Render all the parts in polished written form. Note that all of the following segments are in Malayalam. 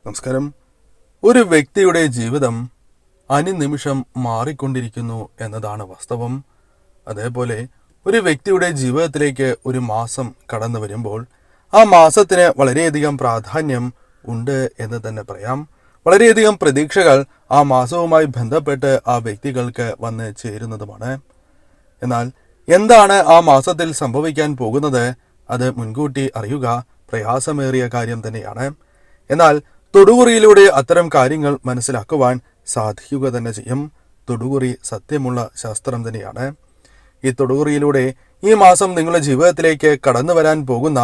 നമസ്കാരം. ഒരു വ്യക്തിയുടെ ജീവിതം അനുനിമിഷം മാറിക്കൊണ്ടിരിക്കുന്നു എന്നതാണ് വാസ്തവം. അതേപോലെ ഒരു വ്യക്തിയുടെ ജീവിതത്തിലേക്ക് ഒരു മാസം കടന്നു വരുമ്പോൾ ആ മാസത്തിന് വളരെയധികം പ്രാധാന്യം ഉണ്ട് എന്ന് തന്നെ പറയാം. വളരെയധികം പ്രതീക്ഷകൾ ആ മാസവുമായി ബന്ധപ്പെട്ട് ആ വ്യക്തികൾക്ക് വന്ന് ചേരുന്നതുമാണ്. എന്നാൽ എന്താണ് ആ മാസത്തിൽ സംഭവിക്കാൻ പോകുന്നത്, അത് മുൻകൂട്ടി അറിയുക പ്രയാസമേറിയ കാര്യം തന്നെയാണ്. എന്നാൽ തൊടുകുറിയിലൂടെ അത്തരം കാര്യങ്ങൾ മനസ്സിലാക്കുവാൻ സാധിക്കുക തന്നെ ചെയ്യും. തൊടുകുറി സത്യമുള്ള ശാസ്ത്രം തന്നെയാണ്. ഈ തൊടുകുറിയിലൂടെ ഈ മാസം നിങ്ങളുടെ ജീവിതത്തിലേക്ക് കടന്നു വരാൻ പോകുന്ന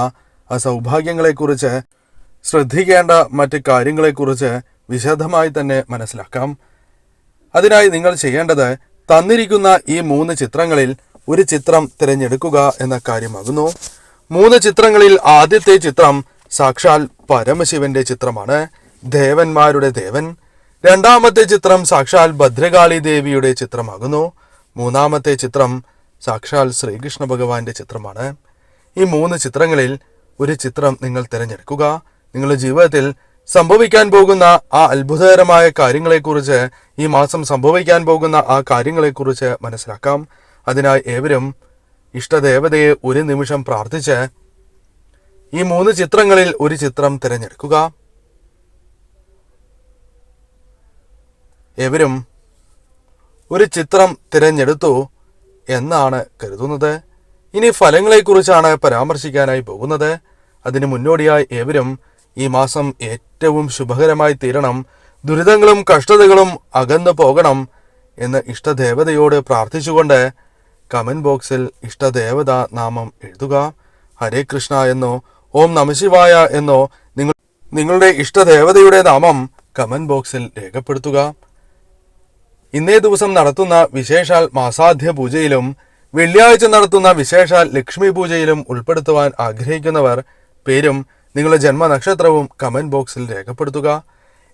സൗഭാഗ്യങ്ങളെക്കുറിച്ച്, ശ്രദ്ധിക്കേണ്ട മറ്റ് കാര്യങ്ങളെക്കുറിച്ച് വിശദമായി തന്നെ മനസ്സിലാക്കാം. അതിനായി നിങ്ങൾ ചെയ്യേണ്ടത് തന്നിരിക്കുന്ന ഈ 3 ചിത്രങ്ങളിൽ ഒരു ചിത്രം തിരഞ്ഞെടുക്കുക എന്ന കാര്യമാകുന്നു. 3 ചിത്രങ്ങളിൽ ആദ്യത്തെ ചിത്രം സാക്ഷാൽ പരമശിവന്റെ ചിത്രമാണ്, ദേവന്മാരുടെ ദേവൻ. രണ്ടാമത്തെ ചിത്രം സാക്ഷാൽ ഭദ്രകാളി ദേവിയുടെ ചിത്രമാകുന്നു. മൂന്നാമത്തെ ചിത്രം സാക്ഷാൽ ശ്രീകൃഷ്ണ ഭഗവാന്റെ ചിത്രമാണ്. ഈ 3 ചിത്രങ്ങളിൽ ഒരു ചിത്രം നിങ്ങൾ തിരഞ്ഞെടുക്കുക. നിങ്ങളുടെ ജീവിതത്തിൽ സംഭവിക്കാൻ പോകുന്ന ആ അത്ഭുതകരമായ കാര്യങ്ങളെക്കുറിച്ച്, ഈ മാസം സംഭവിക്കാൻ പോകുന്ന ആ കാര്യങ്ങളെക്കുറിച്ച് മനസ്സിലാക്കാം. അതിനായി ഏവരും ഇഷ്ടദേവതയെ ഒരു നിമിഷം പ്രാർത്ഥിച്ച് ഈ 3 ചിത്രങ്ങളിൽ ഒരു ചിത്രം തിരഞ്ഞെടുക്കുക. ഏവരും ഒരു ചിത്രം തിരഞ്ഞെടുത്തു എന്നാണ് കരുതുന്നത്. ഇനി ഫലങ്ങളെക്കുറിച്ചാണ് പരാമർശിക്കാനായി പോകുന്നത്. അതിനു മുന്നോടിയായി ഏവരും ഈ മാസം ഏറ്റവും ശുഭകരമായി തീരണം, ദുരിതങ്ങളും കഷ്ടതകളും അകന്നു പോകണം എന്ന് ഇഷ്ടദേവതയോട് പ്രാർത്ഥിച്ചുകൊണ്ട് കമന്റ് ബോക്സിൽ ഇഷ്ടദേവത നാമം എഴുതുക. ഹരേ കൃഷ്ണ എന്നോ ഓം നമഃശിവായ എന്നോ നിങ്ങളുടെ ഇഷ്ടദേവതയുടെ നാമം കമന്റ് ബോക്സിൽ രേഖപ്പെടുത്തുക. ഇന്നേ ദിവസം നടത്തുന്ന വിശേഷാൽ മാസാധ്യ പൂജയിലും വെള്ളിയാഴ്ച നടത്തുന്ന വിശേഷാൽ ലക്ഷ്മി പൂജയിലും ഉൾപ്പെടുത്തുവാൻ ആഗ്രഹിക്കുന്നവർ പേരും നിങ്ങളുടെ ജന്മനക്ഷത്രവും കമന്റ് ബോക്സിൽ രേഖപ്പെടുത്തുക.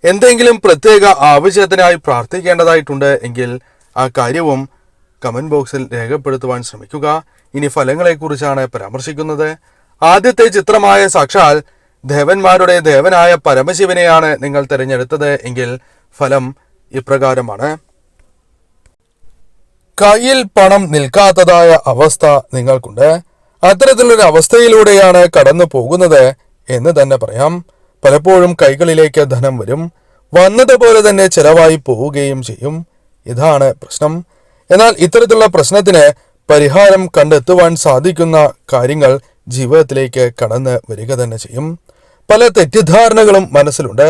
എന്തെങ്കിലും പ്രത്യേക ആവശ്യത്തിനായി പ്രാർത്ഥിക്കേണ്ടതായിട്ടുണ്ട് എങ്കിൽ ആ കാര്യവും കമന്റ് ബോക്സിൽ രേഖപ്പെടുത്തുവാൻ ശ്രമിക്കുക. ഇനി ഫലങ്ങളെക്കുറിച്ചാണ് പരാമർശിക്കുന്നത്. ആദ്യത്തെ ചിത്രമായ സാക്ഷാൽ ദേവന്മാരുടെ ദേവനായ പരമശിവനെയാണ് നിങ്ങൾ തിരഞ്ഞെടുത്തത് എങ്കിൽ ഫലം ഇപ്രകാരമാണ്. കയ്യിൽ പണം നിൽക്കാത്തതായ അവസ്ഥ നിങ്ങൾക്കുണ്ട്. അത്തരത്തിലൊരു അവസ്ഥയിലൂടെയാണ് കടന്നു പോകുന്നത് എന്ന് തന്നെ പറയാം. പലപ്പോഴും കൈകളിലേക്ക് ധനം വരും, വന്നതുപോലെ തന്നെ ചെലവായി പോവുകയും ചെയ്യും. ഇതാണ് പ്രശ്നം. എന്നാൽ ഇത്തരത്തിലുള്ള പ്രശ്നത്തിന് പരിഹാരം കണ്ടെത്തുവാൻ സാധിക്കുന്ന കാര്യങ്ങൾ ജീവിതത്തിലേക്ക് കടന്ന് വരിക തന്നെ ചെയ്യും. പല തെറ്റിദ്ധാരണകളും മനസ്സിലുണ്ട്.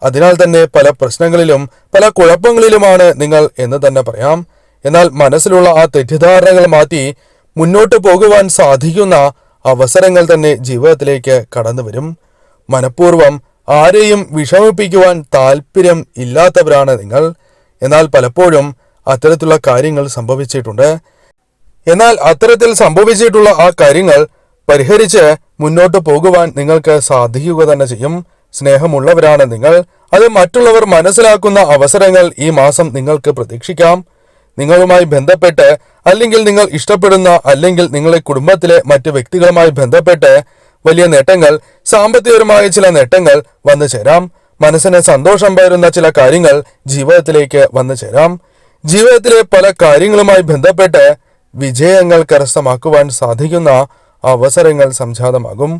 അതിനാൽ തന്നെ പല പ്രശ്നങ്ങളിലും പല കുഴപ്പങ്ങളിലുമാണ് നിങ്ങൾ എന്ന് തന്നെ പറയാം. എന്നാൽ മനസ്സിലുള്ള ആ തെറ്റിദ്ധാരണകൾ മാറ്റി മുന്നോട്ട് പോകുവാൻ സാധിക്കുന്ന അവസരങ്ങൾ തന്നെ ജീവിതത്തിലേക്ക് കടന്നു വരും. മനഃപൂർവ്വം ആരെയും വിഷമിപ്പിക്കുവാൻ താല്പര്യം ഇല്ലാത്തവരാണ് നിങ്ങൾ. എന്നാൽ പലപ്പോഴും അത്തരത്തിലുള്ള കാര്യങ്ങൾ സംഭവിച്ചിട്ടുണ്ട്. എന്നാൽ അത്തരത്തിൽ സംഭവിച്ചിട്ടുള്ള ആ കാര്യങ്ങൾ പരിഹരിച്ച് മുന്നോട്ട് പോകുവാൻ നിങ്ങൾക്ക് സാധിക്കുക തന്നെ ചെയ്യും. സ്നേഹമുള്ളവരാണ് നിങ്ങൾ. അത് മറ്റുള്ളവർ മനസ്സിലാക്കുന്ന അവസരങ്ങൾ ഈ മാസം നിങ്ങൾക്ക് പ്രതീക്ഷിക്കാം. നിങ്ങളുമായി ബന്ധപ്പെട്ട്, അല്ലെങ്കിൽ നിങ്ങൾ ഇഷ്ടപ്പെടുന്ന, അല്ലെങ്കിൽ നിങ്ങളുടെ കുടുംബത്തിലെ മറ്റ് വ്യക്തികളുമായി ബന്ധപ്പെട്ട് വലിയ നേട്ടങ്ങൾ, സാമ്പത്തികപരമായ ചില നേട്ടങ്ങൾ വന്നു ചേരാം. മനസ്സിന് സന്തോഷം പകരുന്ന ചില കാര്യങ്ങൾ ജീവിതത്തിലേക്ക് വന്നു ചേരാം. ജീവിതത്തിലെ പല കാര്യങ്ങളുമായി ബന്ധപ്പെട്ട് വിജയങ്ങൾ കരസ്ഥമാക്കുവാൻ സാധിക്കുന്ന അവസരങ്ങൾ സംജാതമാകും.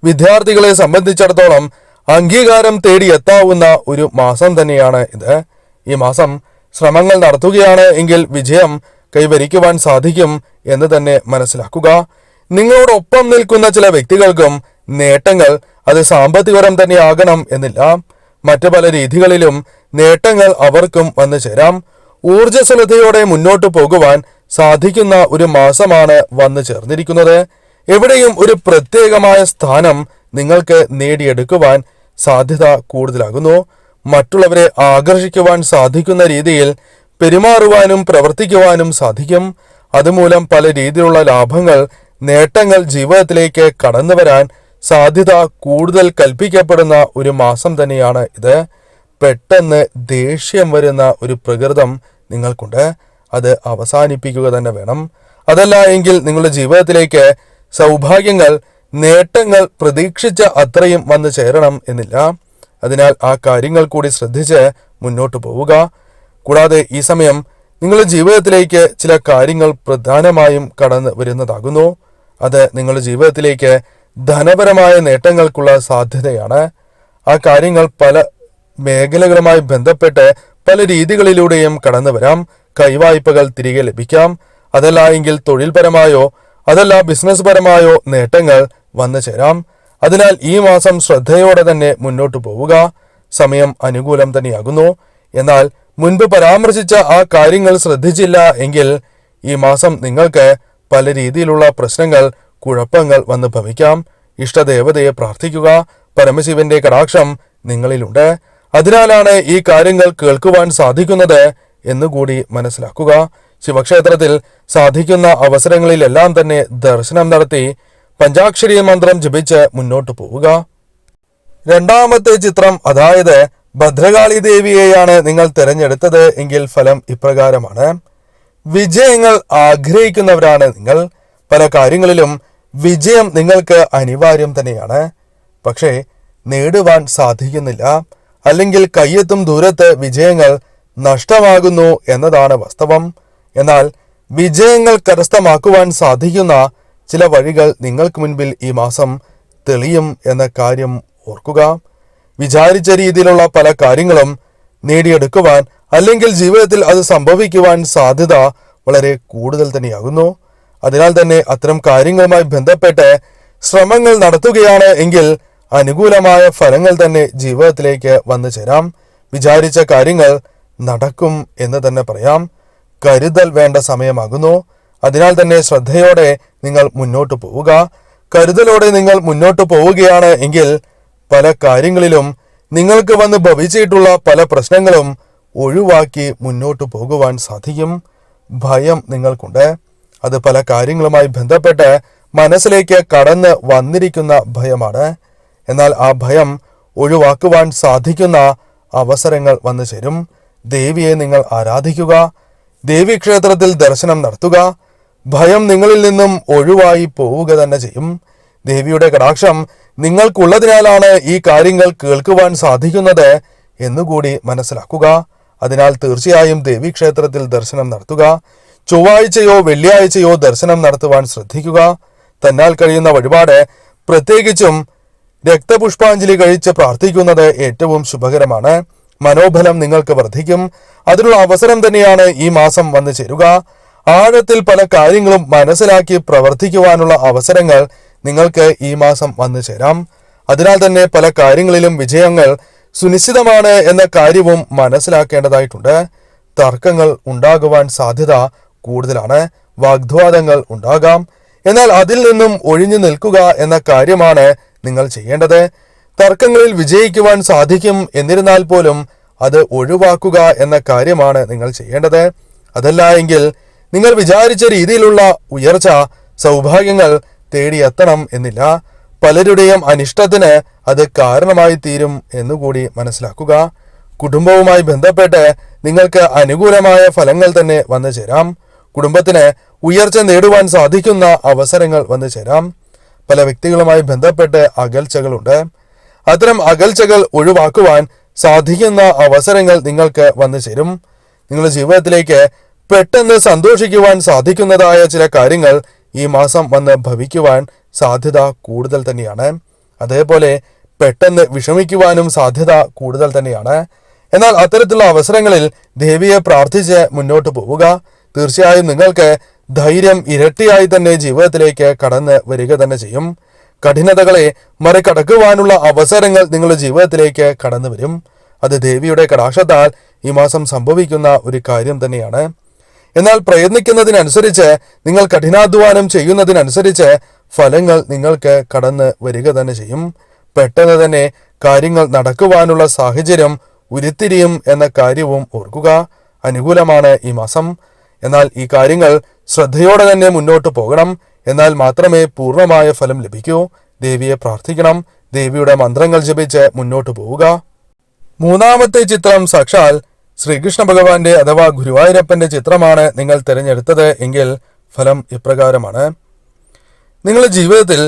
വിദ്യാർത്ഥികളെ സംബന്ധിച്ചിടത്തോളം അംഗീകാരം തേടി എത്താവുന്ന ഒരു മാസം തന്നെയാണ് ഇത്. ഈ മാസം ശ്രമങ്ങൾ നടത്തുകയാണ് എങ്കിൽ വിജയം കൈവരിക്കുവാൻ സാധിക്കും എന്ന് തന്നെ മനസ്സിലാക്കുക. നിങ്ങളോടൊപ്പം നിൽക്കുന്ന ചില വ്യക്തികൾക്കും നേട്ടങ്ങൾ അത് സാമ്പത്തികപരം തന്നെ ആകണം എന്നില്ല. മറ്റു പല രീതികളിലും നേട്ടങ്ങൾ അവർക്കും വന്നു ചേരാം. ഊർജ്ജസ്വലതയോടെ മുന്നോട്ട് പോകുവാൻ സാധിക്കുന്ന ഒരു മാസമാണ് വന്നു ചേർന്നിരിക്കുന്നത്. എവിടെയും ഒരു പ്രത്യേകമായ സ്ഥാനം നിങ്ങൾക്ക് നേടിയെടുക്കുവാൻ സാധ്യത കൂടുതലാകുന്നു. മറ്റുള്ളവരെ ആകർഷിക്കുവാൻ സാധിക്കുന്ന രീതിയിൽ പെരുമാറുവാനും പ്രവർത്തിക്കുവാനും സാധിക്കും. അതുമൂലം പല രീതിയിലുള്ള ലാഭങ്ങൾ, നേട്ടങ്ങൾ ജീവിതത്തിലേക്ക് കടന്നു വരാൻ സാധ്യത കൂടുതൽ കൽപ്പിക്കപ്പെടുന്ന ഒരു മാസം തന്നെയാണ് ഇത്. പെട്ടെന്ന് ദേഷ്യം വരുന്ന ഒരു പ്രകൃതം നിങ്ങൾക്കുണ്ട്. അത് അവസാനിപ്പിക്കുക തന്നെ വേണം. അതല്ല എങ്കിൽ നിങ്ങളുടെ ജീവിതത്തിലേക്ക് സൗഭാഗ്യങ്ങൾ, നേട്ടങ്ങൾ പ്രതീക്ഷിച്ച അത്രയും വന്നു ചേരണം എന്നില്ല. അതിനാൽ ആ കാര്യങ്ങൾ കൂടി ശ്രദ്ധിച്ച് മുന്നോട്ട് പോവുക. കൂടാതെ ഈ സമയം നിങ്ങളുടെ ജീവിതത്തിലേക്ക് ചില കാര്യങ്ങൾ പ്രധാനമായും കടന്നു വരുന്നതാകുന്നു. അത് നിങ്ങളുടെ ജീവിതത്തിലേക്ക് ധനപരമായ നേട്ടങ്ങൾക്കുള്ള സാധ്യതയാണ്. ആ കാര്യങ്ങൾ പല മേഖലകളുമായി ബന്ധപ്പെട്ട് പല രീതികളിലൂടെയും കടന്നു വരാം. കൈവായ്പകൾ തിരികെ ലഭിക്കാം. അതല്ല എങ്കിൽ തൊഴിൽപരമായോ അതല്ല ബിസിനസ് പരമായോ നേട്ടങ്ങൾ വന്നു ചേരാം. അതിനാൽ ഈ മാസം ശ്രദ്ധയോടെ തന്നെ മുന്നോട്ട് പോവുക. സമയം അനുകൂലം തന്നെയാകുന്നു. എന്നാൽ മുൻപ് പരാമർശിച്ച ആ കാര്യങ്ങൾ ശ്രദ്ധിച്ചില്ല എങ്കിൽ ഈ മാസം നിങ്ങൾക്ക് പല രീതിയിലുള്ള പ്രശ്നങ്ങൾ, കുഴപ്പങ്ങൾ വന്ന് ഭവിക്കാം. ഇഷ്ടദേവതയെ പ്രാർത്ഥിക്കുക. പരമശിവന്റെ കടാക്ഷം നിങ്ങളിലുണ്ട്. അതിനാലാണ് ഈ കാര്യങ്ങൾ കേൾക്കുവാൻ സാധിക്കുന്നത് എന്നുകൂടി മനസ്സിലാക്കുക. ശിവക്ഷേത്രത്തിൽ സാധിക്കുന്ന അവസരങ്ങളിലെല്ലാം തന്നെ ദർശനം നടത്തി പഞ്ചാക്ഷരി മന്ത്രം ജപിച്ച് മുന്നോട്ട് പോവുക. രണ്ടാമത്തെ ചിത്രം, അതായത് ഭദ്രകാളി ദേവിയെയാണ് നിങ്ങൾ തിരഞ്ഞെടുത്തത് എങ്കിൽ ഫലം ഇപ്രകാരമാണ്. വിജയങ്ങൾ ആഗ്രഹിക്കുന്നവരാണ് നിങ്ങൾ. പല കാര്യങ്ങളിലും വിജയം നിങ്ങൾക്ക് അനിവാര്യം തന്നെയാണ്. പക്ഷേ നേടുവാൻ സാധിക്കുന്നില്ല, അല്ലെങ്കിൽ കയ്യെത്തും ദൂരത്ത് വിജയങ്ങൾ നഷ്ടമാകുന്നു എന്നതാണ് വാസ്തവം. എന്നാൽ വിജയങ്ങൾ കരസ്ഥമാക്കുവാൻ സാധിക്കുന്ന ചില വഴികൾ നിങ്ങൾക്ക് മുൻപിൽ ഈ മാസം തെളിയും എന്ന കാര്യം ഓർക്കുക. വിചാരിച്ച രീതിയിലുള്ള പല കാര്യങ്ങളും നേടിയെടുക്കുവാൻ അല്ലെങ്കിൽ ജീവിതത്തിൽ അത് സംഭവിക്കുവാൻ സാധ്യത വളരെ കൂടുതൽ തന്നെയാകുന്നു. അതിനാൽ തന്നെ അത്തരം കാര്യങ്ങളുമായി ബന്ധപ്പെട്ട് ശ്രമങ്ങൾ നടത്തുകയാണ് എങ്കിൽ അനുകൂലമായ ഫലങ്ങൾ തന്നെ ജീവിതത്തിലേക്ക് വന്നു ചേരാം. വിചാരിച്ച കാര്യങ്ങൾ നടക്കും എന്ന് തന്നെ പറയാം. കരുതൽ വേണ്ട സമയമാകുന്നു. അതിനാൽ തന്നെ ശ്രദ്ധയോടെ നിങ്ങൾ മുന്നോട്ട് പോവുക. കരുതലോടെ നിങ്ങൾ മുന്നോട്ട് പോവുകയാണ് എങ്കിൽ പല കാര്യങ്ങളിലും നിങ്ങൾക്ക് വന്ന് ഭവിച്ചിട്ടുള്ള പല പ്രശ്നങ്ങളും ഒഴിവാക്കി മുന്നോട്ട് പോകുവാൻ സാധിക്കും. ഭയം നിങ്ങൾക്കുണ്ട്. അത് പല കാര്യങ്ങളുമായി ബന്ധപ്പെട്ട് മനസ്സിലേക്ക് കടന്ന് വന്നിരിക്കുന്ന ഭയമാണ്. എന്നാൽ ആ ഭയം ഒഴിവാക്കുവാൻ സാധിക്കുന്ന അവസരങ്ങൾ വന്നു ചേരും. ദേവിയെ നിങ്ങൾ ആരാധിക്കുക. ദേവീക്ഷേത്രത്തിൽ ദർശനം നടത്തുക. ഭയം നിങ്ങളിൽ നിന്നും ഒഴിവായി പോവുക തന്നെ ചെയ്യും. ദേവിയുടെ കടാക്ഷം നിങ്ങൾക്കുള്ളതിനാലാണ് ഈ കാര്യങ്ങൾ കേൾക്കുവാൻ സാധിക്കുന്നത് എന്നുകൂടി മനസ്സിലാക്കുക. അതിനാൽ തീർച്ചയായും ദേവീക്ഷേത്രത്തിൽ ദർശനം നടത്തുക. ചൊവ്വാഴ്ചയോ വെള്ളിയാഴ്ചയോ ദർശനം നടത്തുവാൻ ശ്രദ്ധിക്കുക. തന്നാൽ കഴിയുന്ന വഴിപാട്, പ്രത്യേകിച്ചും രക്തപുഷ്പാഞ്ജലി കഴിച്ച് പ്രാർത്ഥിക്കുന്നത് ഏറ്റവും ശുഭകരമാണ്. മനോബലം നിങ്ങൾക്ക് വർദ്ധിക്കും. അതിനുള്ള അവസരം തന്നെയാണ് ഈ മാസം വന്നു ചേരുക. ആഴത്തിൽ പല കാര്യങ്ങളും മനസ്സിലാക്കി പ്രവർത്തിക്കുവാനുള്ള അവസരങ്ങൾ നിങ്ങൾക്ക് ഈ മാസം വന്നു ചേരാം. അതിനാൽ തന്നെ പല കാര്യങ്ങളിലും വിജയങ്ങൾ സുനിശ്ചിതമാണ് എന്ന കാര്യവും മനസ്സിലാക്കേണ്ടതായിട്ടുണ്ട്. തർക്കങ്ങൾ ഉണ്ടാകുവാൻ സാധ്യത കൂടുതലാണ്. വാഗ്വാദങ്ങൾ ഉണ്ടാകാം. എന്നാൽ അതിൽ നിന്നും ഒഴിഞ്ഞു നിൽക്കുക എന്ന കാര്യമാണ് നിങ്ങൾ ചെയ്യേണ്ടത്. തർക്കങ്ങളിൽ വിജയിക്കുവാൻ സാധിക്കും. എന്നിരുന്നാൽ പോലും അത് ഒഴിവാക്കുക എന്ന കാര്യമാണ് നിങ്ങൾ ചെയ്യേണ്ടത്. അതല്ല എങ്കിൽ നിങ്ങൾ വിചാരിച്ച രീതിയിലുള്ള ഉയർച്ച, സൗഭാഗ്യങ്ങൾ തേടിയെത്തണം എന്നില്ല. പലരുടെയും അനിഷ്ടത്തിന് അത് കാരണമായി തീരും എന്നുകൂടി മനസ്സിലാക്കുക. കുടുംബവുമായി ബന്ധപ്പെട്ട് നിങ്ങൾക്ക് അനുകൂലമായ ഫലങ്ങൾ തന്നെ വന്നു ചേരാം. കുടുംബത്തിന് ഉയർച്ച നേടുവാൻ സാധിക്കുന്ന അവസരങ്ങൾ വന്നു ചേരാം. പല വ്യക്തികളുമായി ബന്ധപ്പെട്ട് അകൽച്ചകളുണ്ട്. അത്തരം അകൽച്ചകൾ ഒഴിവാക്കുവാൻ സാധിക്കുന്ന അവസരങ്ങൾ നിങ്ങൾക്ക് വന്നു ചേരും. നിങ്ങളുടെ ജീവിതത്തിലേക്ക് പെട്ടെന്ന് സന്തോഷിക്കുവാൻ സാധിക്കുന്നതായ ചില കാര്യങ്ങൾ ഈ മാസം വന്ന് ഭവിക്കുവാൻ സാധ്യത കൂടുതൽ തന്നെയാണ്. അതേപോലെ പെട്ടെന്ന് വിഷമിക്കുവാനും സാധ്യത കൂടുതൽ തന്നെയാണ്. എന്നാൽ അത്തരത്തിലുള്ള അവസരങ്ങളിൽ ദേവിയെ പ്രാർത്ഥിച്ച് മുന്നോട്ട് പോവുക. തീർച്ചയായും നിങ്ങൾക്ക് ധൈര്യം ഇരട്ടിയായി തന്നെ ജീവിതത്തിലേക്ക് കടന്ന് വരിക തന്നെ ചെയ്യും. കഠിനതകളെ മറികടക്കുവാനുള്ള അവസരങ്ങൾ നിങ്ങളുടെ ജീവിതത്തിലേക്ക് കടന്നു വരും. അത് ദേവിയുടെ കടാക്ഷത്താൽ ഈ മാസം സംഭവിക്കുന്ന ഒരു കാര്യം തന്നെയാണ്. എന്നാൽ പ്രയത്നിക്കുന്നതിനനുസരിച്ച്, നിങ്ങൾ കഠിനാധ്വാനം ചെയ്യുന്നതിനനുസരിച്ച് ഫലങ്ങൾ നിങ്ങൾക്ക് കടന്ന് വരിക തന്നെ ചെയ്യും. പെട്ടെന്ന് തന്നെ കാര്യങ്ങൾ നടക്കുവാനുള്ള സാഹചര്യം ഉരുത്തിരിയും എന്ന കാര്യവും ഓർക്കുക. അനുകൂലമാണ് ഈ മാസം. എന്നാൽ ഈ കാര്യങ്ങൾ ശ്രദ്ധയോടെ തന്നെ മുന്നോട്ട് പോകണം. എന്നാൽ മാത്രമേ പൂർണ്ണമായ ഫലം ലഭിക്കൂ. ദേവിയെ പ്രാർത്ഥിക്കണം. ദേവിയുടെ മന്ത്രങ്ങൾ ജപിച്ച് മുന്നോട്ട് പോവുക. മൂന്നാമത്തെ ചിത്രം സാക്ഷാൽ ശ്രീകൃഷ്ണ ഭഗവാന്റെ അഥവാ ഗുരുവായൂരപ്പന്റെ ചിത്രമാണ് നിങ്ങൾ തിരഞ്ഞെടുത്തത് എങ്കിൽ ഫലം ഇപ്രകാരമാണ്. നിങ്ങളുടെ ജീവിതത്തിൽ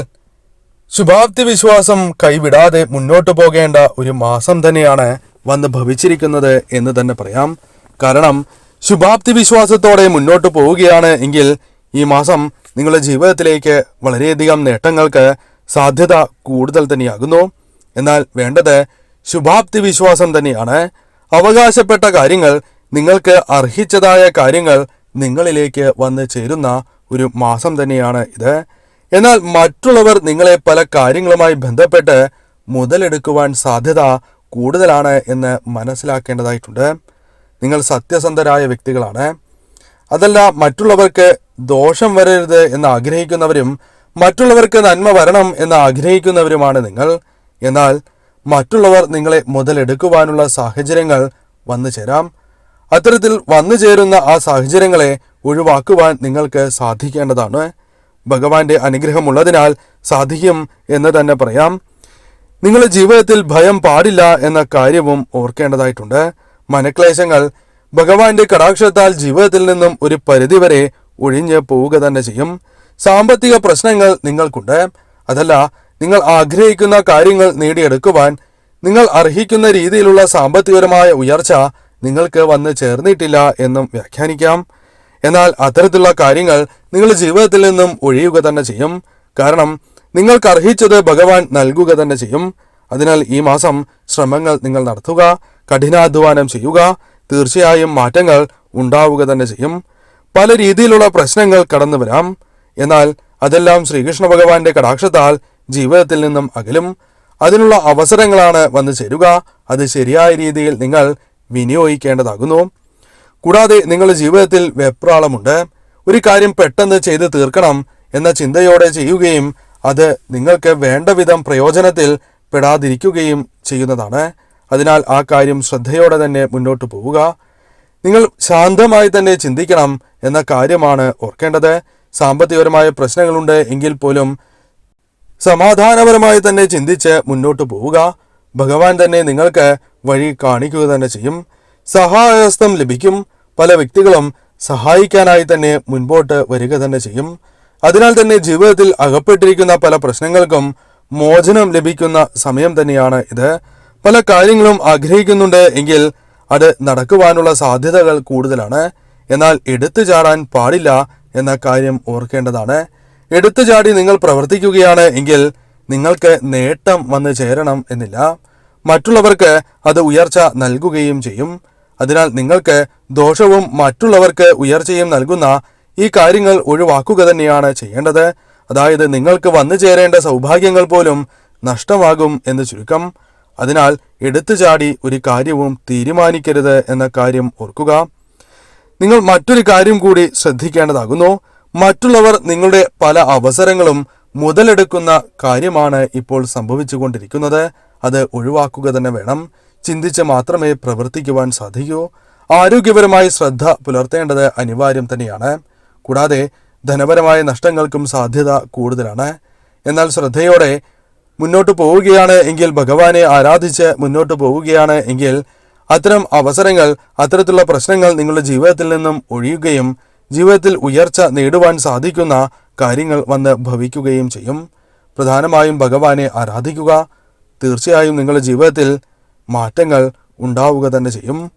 ശുഭാപ്തി വിശ്വാസം കൈവിടാതെ മുന്നോട്ടു പോകേണ്ട ഒരു മാസം തന്നെയാണ് വന്ന് ഭവിച്ചിരിക്കുന്നത് എന്ന് തന്നെ പറയാം. കാരണം ശുഭാപ്തി വിശ്വാസത്തോടെ മുന്നോട്ട് പോവുകയാണ് എങ്കിൽ ഈ മാസം നിങ്ങളുടെ ജീവിതത്തിലേക്ക് വളരെയധികം നേട്ടങ്ങൾക്ക് സാധ്യത കൂടുതൽ തന്നെയാകുന്നു. എന്നാൽ വേണ്ടത് ശുഭാപ്തി വിശ്വാസം തന്നെയാണ്. അവകാശപ്പെട്ട കാര്യങ്ങൾ, നിങ്ങൾക്ക് അർഹിച്ചതായ കാര്യങ്ങൾ നിങ്ങളിലേക്ക് വന്ന് ചേരുന്ന ഒരു മാസം തന്നെയാണ് ഇത്. എന്നാൽ മറ്റുള്ളവർ നിങ്ങളെ പല കാര്യങ്ങളുമായി ബന്ധപ്പെട്ട് മുതലെടുക്കുവാൻ സാധ്യത കൂടുതലാണ് എന്ന് മനസ്സിലാക്കേണ്ടതായിട്ടുണ്ട്. നിങ്ങൾ സത്യസന്ധരായ വ്യക്തികളാണ്. അതല്ല, മറ്റുള്ളവർക്ക് ദോഷം വരരുത് എന്ന് ആഗ്രഹിക്കുന്നവരും മറ്റുള്ളവർക്ക് നന്മ വരണം എന്ന് ആഗ്രഹിക്കുന്നവരുമാണ് നിങ്ങൾ. എന്നാൽ മറ്റുള്ളവർ നിങ്ങളെ മുതലെടുക്കുവാനുള്ള സാഹചര്യങ്ങൾ വന്നു ചേരാം. അത്തരത്തിൽ വന്നു ചേരുന്ന ആ സാഹചര്യങ്ങളെ ഒഴിവാക്കുവാൻ നിങ്ങൾക്ക് സാധിക്കേണ്ടതാണ്. ഭഗവാന്റെ അനുഗ്രഹമുള്ളതിനാൽ സാധിക്കും എന്ന് തന്നെ പറയാം. നിങ്ങളുടെ ജീവിതത്തിൽ ഭയം പാടില്ല എന്ന കാര്യവും ഓർക്കേണ്ടതായിട്ടുണ്ട്. മനക്ലേശങ്ങൾ ഭഗവാന്റെ കടാക്ഷത്താൽ ജീവിതത്തിൽ നിന്നും ഒരു പരിധിവരെ ഒഴിഞ്ഞ് പോവുക തന്നെ ചെയ്യും. സാമ്പത്തിക പ്രശ്നങ്ങൾ നിങ്ങൾക്കുണ്ട്. അതല്ല, നിങ്ങൾ ആഗ്രഹിക്കുന്ന കാര്യങ്ങൾ നേടിയെടുക്കുവാൻ നിങ്ങൾ അർഹിക്കുന്ന രീതിയിലുള്ള സാമ്പത്തികപരമായ ഉയർച്ച നിങ്ങൾക്ക് വന്ന് ചേർന്നിട്ടില്ല എന്നും വ്യാഖ്യാനിക്കാം. എന്നാൽ അത്തരത്തിലുള്ള കാര്യങ്ങൾ നിങ്ങളുടെ ജീവിതത്തിൽ നിന്നും ഒഴിയുക തന്നെ ചെയ്യും. കാരണം നിങ്ങൾക്ക് അർഹിച്ചത് ഭഗവാൻ നൽകുക തന്നെ ചെയ്യും. അതിനാൽ ഈ മാസം ശ്രമങ്ങൾ നിങ്ങൾ നടത്തുക, കഠിനാധ്വാനം ചെയ്യുക. തീർച്ചയായും മാറ്റങ്ങൾ ഉണ്ടാവുക തന്നെ ചെയ്യും. പല രീതിയിലുള്ള പ്രശ്നങ്ങൾ കടന്നു വരാം. എന്നാൽ അതെല്ലാം ശ്രീകൃഷ്ണ ഭഗവാന്റെ കടാക്ഷത്താൽ ജീവിതത്തിൽ നിന്നും അകലും. അതിനുള്ള അവസരങ്ങളാണ് വന്നു ചേരുക. അത് ശരിയായ രീതിയിൽ നിങ്ങൾ വിനിയോഗിക്കേണ്ടതാകുന്നു. കൂടാതെ നിങ്ങളുടെ ജീവിതത്തിൽ വെപ്രാളമുണ്ട്. ഒരു കാര്യം പെട്ടെന്ന് ചെയ്ത് തീർക്കണം എന്ന ചിന്തയോടെ ചെയ്യുകയും അത് നിങ്ങൾക്ക് വേണ്ട വിധം പ്രയോജനത്തിൽ പെടാതിരിക്കുകയും ചെയ്യുന്നതാണ്. അതിനാൽ ആ കാര്യം ശ്രദ്ധയോടെ തന്നെ മുന്നോട്ട് പോവുക. നിങ്ങൾ ശാന്തമായി തന്നെ ചിന്തിക്കണം എന്ന കാര്യമാണ് ഓർക്കേണ്ടത്. സാമ്പത്തികപരമായ പ്രശ്നങ്ങളുണ്ട് എങ്കിൽ പോലും സമാധാനപരമായി തന്നെ ചിന്തിച്ച് മുന്നോട്ട് പോവുക. ഭഗവാൻ തന്നെ നിങ്ങൾക്ക് വഴി കാണിക്കുക തന്നെ ചെയ്യും. സഹായഹസ്തം ലഭിക്കും. പല വ്യക്തികളും സഹായിക്കാനായി തന്നെ മുൻപോട്ട് വരിക തന്നെ ചെയ്യും. അതിനാൽ തന്നെ ജീവിതത്തിൽ അകപ്പെട്ടിരിക്കുന്ന പല പ്രശ്നങ്ങൾക്കും മോചനം ലഭിക്കുന്ന സമയം തന്നെയാണ് ഇത്. പല കാര്യങ്ങളും ആഗ്രഹിക്കുന്നുണ്ട് എങ്കിൽ അത് നടക്കുവാനുള്ള സാധ്യതകൾ കൂടുതലാണ്. എന്നാൽ എടുത്തു ചാടാൻ പാടില്ല എന്ന കാര്യം ഓർക്കേണ്ടതാണ്. എടുത്തു ചാടി നിങ്ങൾ പ്രവർത്തിക്കുകയാണ് എങ്കിൽ നിങ്ങൾക്ക് നേട്ടം വന്ന് ചേരണം എന്നില്ല. മറ്റുള്ളവർക്ക് അത് ഉയർച്ച നൽകുകയും ചെയ്യും. അതിനാൽ നിങ്ങൾക്ക് ദോഷവും മറ്റുള്ളവർക്ക് ഉയർച്ചയും നൽകുന്ന ഈ കാര്യങ്ങൾ ഒഴിവാക്കുക തന്നെയാണ് ചെയ്യേണ്ടത്. അതായത് നിങ്ങൾക്ക് വന്നു ചേരേണ്ട സൗഭാഗ്യങ്ങൾ പോലും നഷ്ടമാകും എന്ന് ചുരുക്കം. അതിനാൽ എടുത്തു ചാടി ഒരു കാര്യവും തീരുമാനിക്കരുത് എന്ന കാര്യം ഓർക്കുക. നിങ്ങൾ മറ്റൊരു കാര്യം കൂടി ശ്രദ്ധിക്കേണ്ടതാകുന്നു. മറ്റുള്ളവർ നിങ്ങളുടെ പല അവസരങ്ങളും മുതലെടുക്കുന്ന കാര്യമാണ് ഇപ്പോൾ സംഭവിച്ചുകൊണ്ടിരിക്കുന്നത്. അത് ഒഴിവാക്കുക തന്നെ വേണം. ചിന്തിച്ച് മാത്രമേ പ്രവർത്തിക്കുവാൻ സാധിക്കൂ. ആരോഗ്യപരമായി ശ്രദ്ധ പുലർത്തേണ്ടത് അനിവാര്യം തന്നെയാണ്. കൂടാതെ ധനപരമായ നഷ്ടങ്ങൾക്കും സാധ്യത കൂടുതലാണ്. എന്നാൽ ശ്രദ്ധയോടെ മുന്നോട്ട് പോവുകയാണ് എങ്കിൽ, ഭഗവാനെ ആരാധിച്ച് മുന്നോട്ട് പോവുകയാണ് എങ്കിൽ അത്തരം അവസരങ്ങൾ, അത്തരത്തിലുള്ള പ്രശ്നങ്ങൾ നിങ്ങളുടെ ജീവിതത്തിൽ നിന്നും ഒഴിയുകയും ജീവിതത്തിൽ ഉയർച്ച നേടുവാൻ സാധിക്കുന്ന കാര്യങ്ങൾ വന്ന് ഭവിക്കുകയും ചെയ്യും. പ്രധാനമായും ഭഗവാനെ ആരാധിക്കുക. തീർച്ചയായും നിങ്ങളുടെ ജീവിതത്തിൽ മാറ്റങ്ങൾ ഉണ്ടാവുക തന്നെ ചെയ്യും.